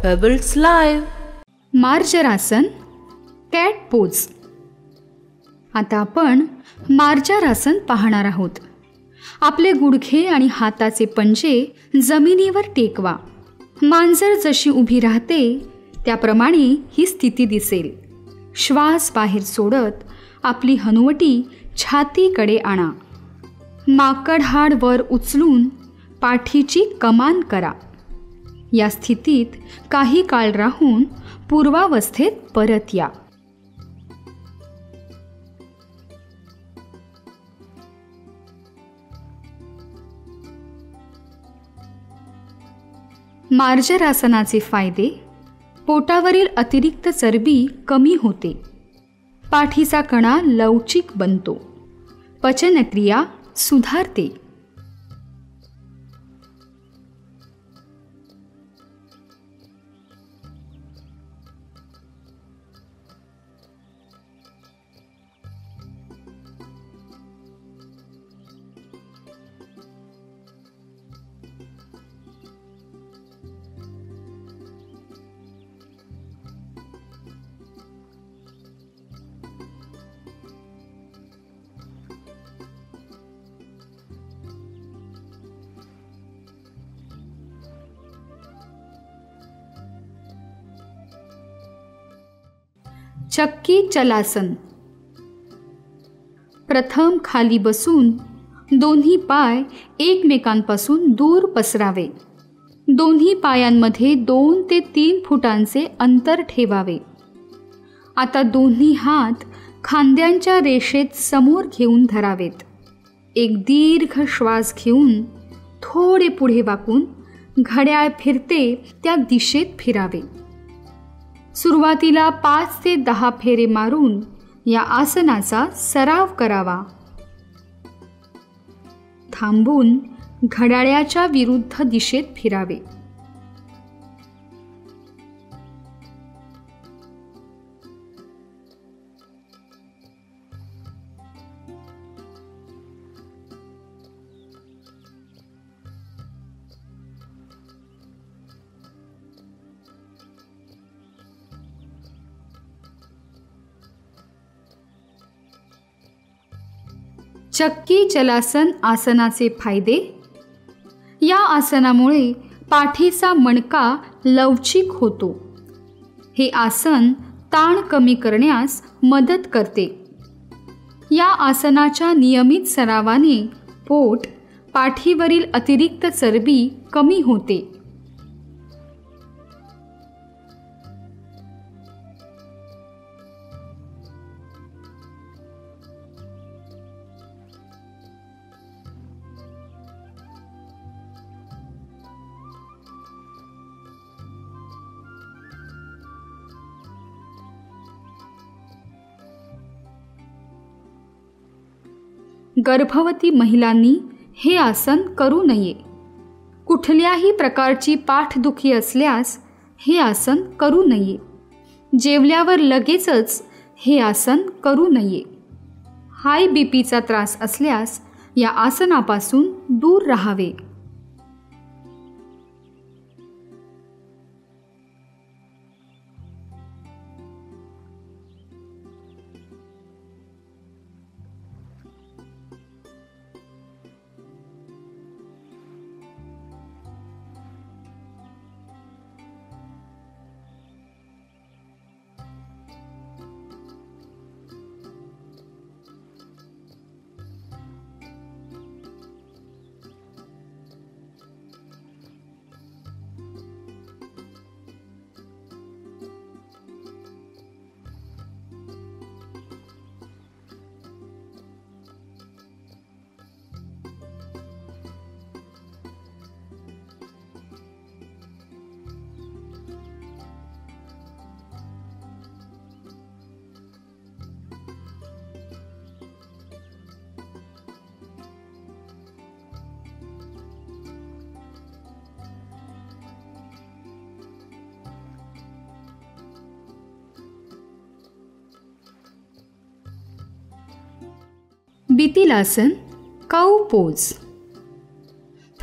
Pebbles Live. Marjarasana, cat pose. आता आपण मार्जरासन पाहणार आहोत. आपले गुडघे आणि हाताचे पंजे जमिनीवर टेकवा. मांजर जशी उभी राहते त्याप्रमाणे ही स्थिती दिसेल. श्वास बाहेर सोडत आपली हनुवटी छातीकडे आणा. माकड हाड वर उचलून पाठीची कमान करा. या स्थितीत काही काळ राहून पूर्वावस्थेत परत या. मार्जरासनाचे फायदे: पोटावरील अतिरिक्त चरबी कमी होते. पाठीचा कणा लवचिक बनतो. पचनक्रिया सुधारते. चक्की चलासन. प्रथम खाली बसून दोन्ही पाय एकमेकांपासून दूर पसरावे. दोन्ही पायांमध्ये 2 ते 3 फुटांचे अंतर ठेवावे. आता दोन्ही हात खांद्यांच्या रेषेत समोर घेऊन धरावेत. एक दीर्घ श्वास घेऊन थोडे पुढे वाकून घड्याळ फिरते त्या दिशेत फिरावे. सुरुवातीला 5 ते 10 फेरे मारून या आसनाचा सराव करावा. थांबून घड्याळाच्या विरुद्ध दिशेत फिरावे. चक्की चलासन आसनाचे फायदे: या आसनामुळे पाठीचा मणका लवचिक होतो. हे आसन ताण कमी करण्यास मदत करते. या आसनाच्या नियमित सरावाने पोट, पाठीवरील अतिरिक्त चरबी कमी होते. गर्भवती महिलांनी हे आसन करू नये. कुठल्याही प्रकारची पाठदुखी असल्यास हे आसन करू नये. जेवल्यावर लगेचच हे आसन करू नये. हाय बीपीचा त्रास असल्यास या आसनापासून दूर राहावे. बितिलासन, काऊ पोज.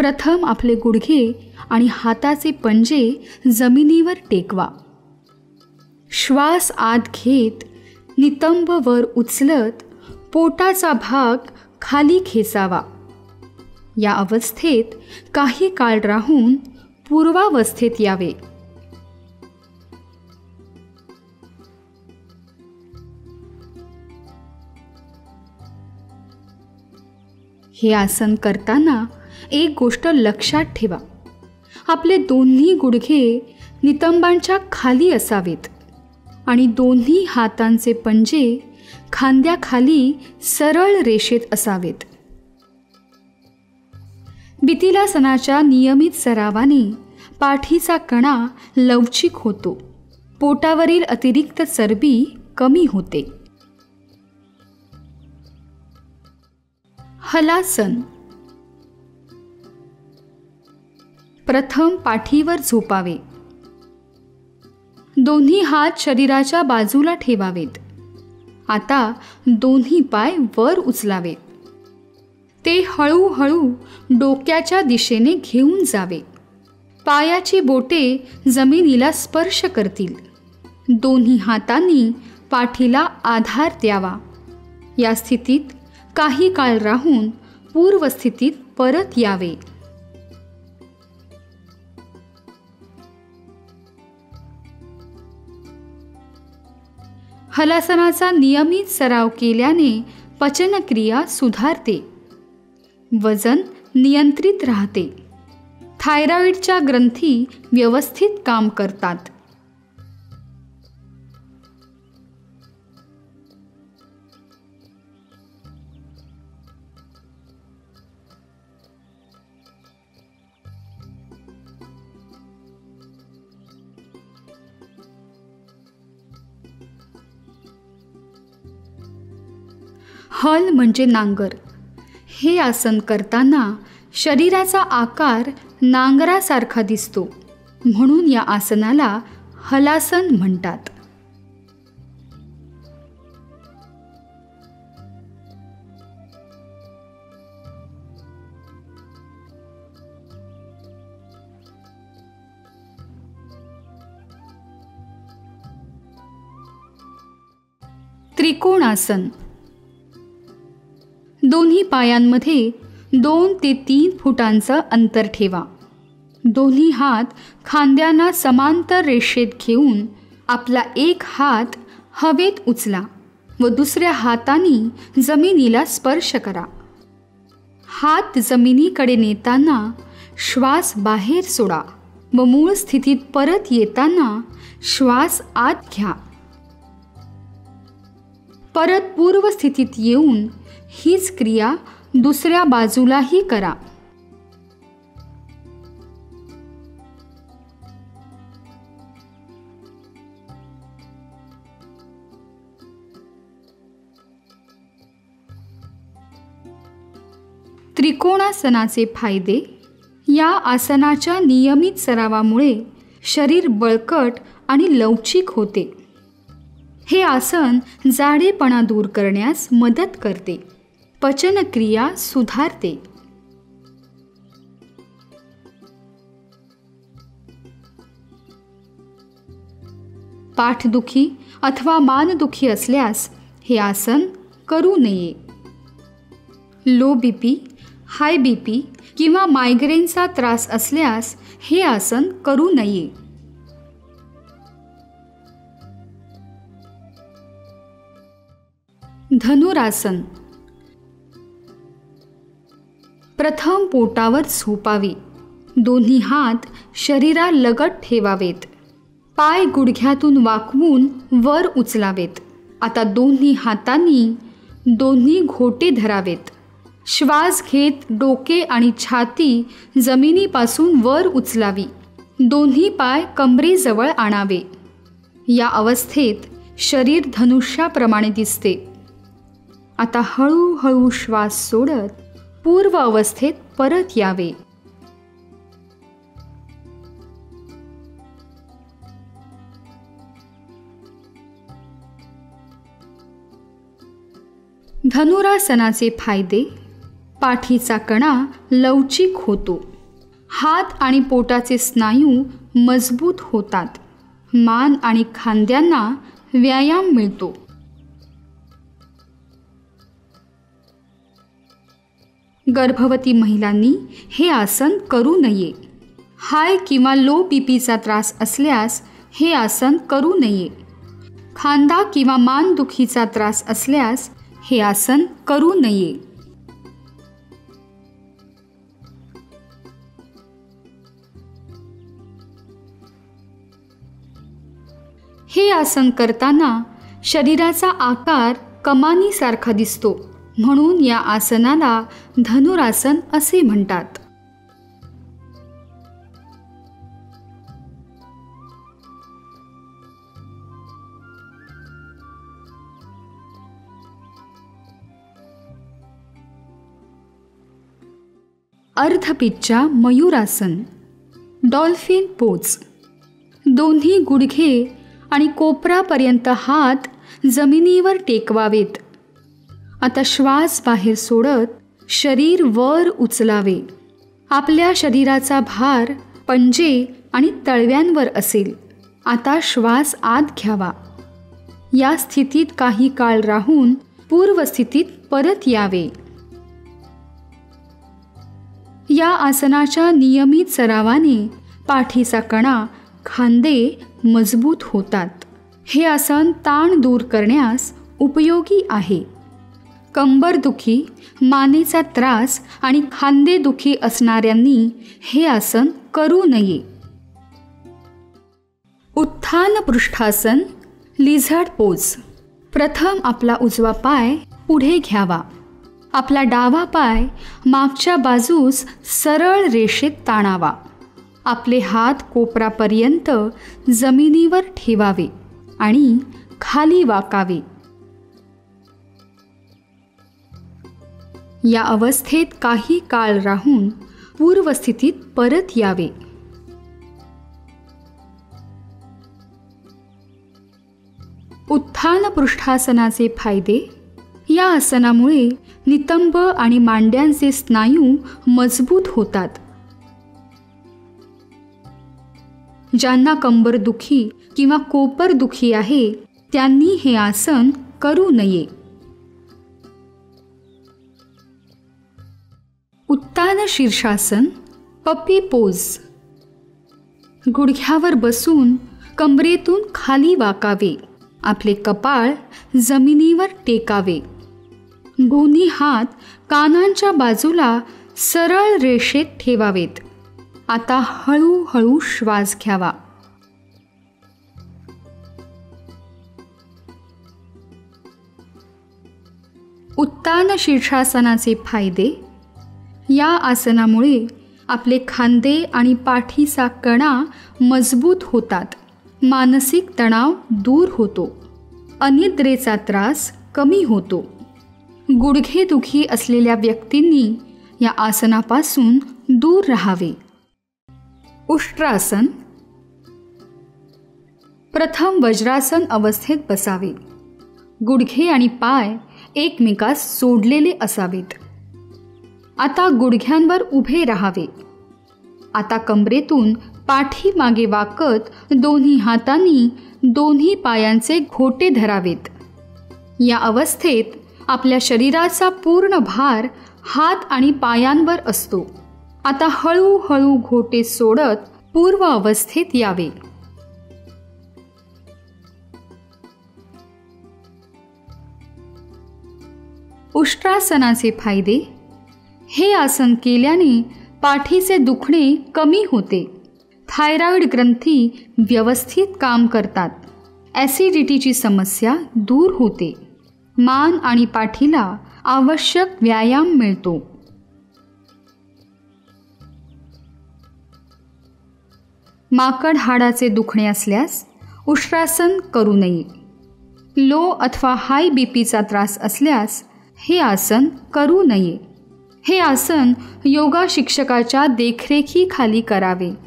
प्रथम आपले गुडघे आणि हाताचे पंजे जमिनीवर टेकवा. श्वास आत घेत नितंब वर उचलत पोटाचा भाग खाली खेचावा. या अवस्थेत काही काळ राहून पूर्वावस्थेत यावे. हे आसन करताना एक गोष्ट लक्षात ठेवा. आपले दोन्ही गुडघे नितंबांच्या खाली असावेत आणि दोन्ही हातांचे पंजे खांद्याखाली सरळ रेषेत असावेत. बितिलासनाच्या नियमित सरावाने पाठीचा कणा लवचिक होतो. पोटावरील अतिरिक्त चरबी कमी होते. हलासन. प्रथम पाठीवर झोपावे. दोन्ही हात शरीराच्या बाजूला ठेवावेत. आता दोन्ही पाय वर उचलावे. ते हळूहळू डोक्याच्या दिशेने घेऊन जावे. पायाची बोटे जमिनीला स्पर्श करतील. दोन्ही हातांनी पाठीला आधार द्यावा. या स्थितीत काही काळ राहून पूर्वस्थितीत परत यावे. हलासनाचा नियमित सराव केल्याने पचनक्रिया सुधारते. वजन नियंत्रित राहते. थायरॉइडच्या ग्रंथी व्यवस्थित काम करतात. हल म्हणजे नांगर. हे आसन करताना शरीराचा आकार नांगरासारखा दिसतो, म्हणून या आसनाला हलासन म्हणतात. त्रिकोणासन. दोन्ही पायांमध्ये 2 ते 3 फुटांचं अंतर ठेवा. दोन्ही हात खांद्यांना समांतर रेषेत घेऊन आपला एक हात हवेत उचला व दुसऱ्या हाताने जमिनीला स्पर्श करा. हात जमिनीकडे नेताना श्वास बाहेर सोडा व मूळ स्थितीत परत येताना श्वास आत घ्या. परत पूर्व स्थितीत येऊन हीच क्रिया दुसऱ्या बाजूलाही करा. त्रिकोणासनाचे फायदे. या आसनाच्या नियमित सरावामुळे शरीर बळकट आणि लवचिक होते. हे आसन जाडेपणा दूर करण्यास मदत करते. पचनक्रिया सुधारते. पाठदुखी अथवा मानदुखी असल्यास हे आसन करू नये. लो बीपी, हाय बीपी किंवा मायग्रेनचा त्रास असल्यास हे आसन करू नये. धनुरासन. प्रथम पोटावर झोपावे. दोन्ही हात शरीरालगत ठेवावेत. पाय गुडघ्यातून वाकवून वर उचलावेत. आता दोन्ही हातांनी दोन्ही घोटे धरावेत. श्वास घेत डोके आणि छाती जमिनीपासून वर उचलावी. दोन्ही पाय कमरेजवळ आणावे. या अवस्थेत शरीर धनुष्याप्रमाणे दिसते. आता हळूहळू श्वास सोडत पूर्व अवस्थेत परत यावे. धनुरासनाचे फायदे. पाठीचा कणा लवचिक होतो. हात आणि पोटाचे स्नायू मजबूत होतात. मान आणि खांद्यांना व्यायाम मिळतो. गर्भवती महिलांनी हे आसन करू नये. हाय किंवा लो बीपीचा त्रास असल्यास हे आसन करू नये. खांदा किंवा मानदुखीचा त्रास असल्यास हे आसन करू नये. हे आसन करताना शरीराचा आकार कमानीसारखा दिसतो, म्हणून या आसनाला धनुरासन असे म्हणतात. अर्धपिच्चा मयूरासन, डॉल्फिन पोज. दोन्ही गुडघे आणि कोपरापर्यंत हात जमिनीवर टेकवावेत. आता श्वास बाहेर सोडत शरीर वर उचलावे. आपल्या शरीराचा भार पंजे आणि तळव्यांवर असेल. आता श्वास आत घ्यावा. या स्थितीत काही काळ राहून पूर्वस्थितीत परत यावे. या आसनाच्या नियमित सरावाने पाठीचा कणा, खांदे मजबूत होतात. हे आसन ताण दूर करण्यास उपयोगी आहे. कंबरदुखी, मानेचा त्रास आणि खांदेदुखी असणाऱ्यांनी हे आसन करू नये. उत्थान पृष्ठासन, लिझर्ड पोज. प्रथम आपला उजवा पाय पुढे घ्यावा. आपला डावा पाय मागच्या बाजूस सरळ रेषेत ताणावा. आपले हात कोपरापर्यंत जमिनीवर ठेवावे आणि खाली वाकावे. या अवस्थेत काही काळ राहून पूर्वस्थितीत परत यावे. उत्थान पृष्ठासनाचे फायदे. या आसनामुळे नितंब आणि मांड्यांचे स्नायू मजबूत होतात. ज्यांना कंबरदुखी किंवा कोपरदुखी आहे त्यांनी हे आसन करू नये. उत्तान शीर्षासन, पप्पी पोज. गुडघ्यावर बसून कंबरेतून खाली वाकावे. आपले कपाळ जमिनीवर टेकावे. दोन्ही हात कानांच्या बाजूला सरळ रेषेत ठेवावेत. आता हळूहळू श्वास घ्यावा. उत्तान शीर्षासनाचे फायदे. या आसनामुळे आपले खांदे आणि पाठीचा कणा मजबूत होतात. मानसिक तणाव दूर होतो. अनिद्रेचा त्रास कमी होतो. गुडघेदुखी असलेल्या व्यक्तींनी या आसनापासून दूर राहावे. उष्ट्रासन. प्रथम वज्रासन अवस्थेत बसावे. गुडघे आणि पाय एकमेकास जोडलेले असावेत. आता गुडघ्यांवर उभे राहावे. आता कंबरेतून पाठीमागे वाकत दोन्ही हातांनी दोन्ही पायांचे घोटे धरावेत. या अवस्थेत आपल्या शरीराचा पूर्ण भार हात आणि पायांवर असतो. आता हळूहळू घोटे सोडत पूर्व अवस्थेत यावे. उष्ट्रासनाचे फायदे. हे आसन केल्याने पाठीचे दुखणे कमी होते. थायरॉइड ग्रंथी व्यवस्थित काम करतात. ॲसिडिटीची समस्या दूर होते. मान आणि पाठीला आवश्यक व्यायाम मिळतो. माकड हाडाचे दुखणे असल्यास उष्ट्रासन करू नये. लो अथवा हाय बीपीचा त्रास असल्यास हे आसन करू नये. हे आसन योगा शिक्षकाच्या देखरेखीखाली करावे.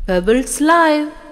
Pebbles Live.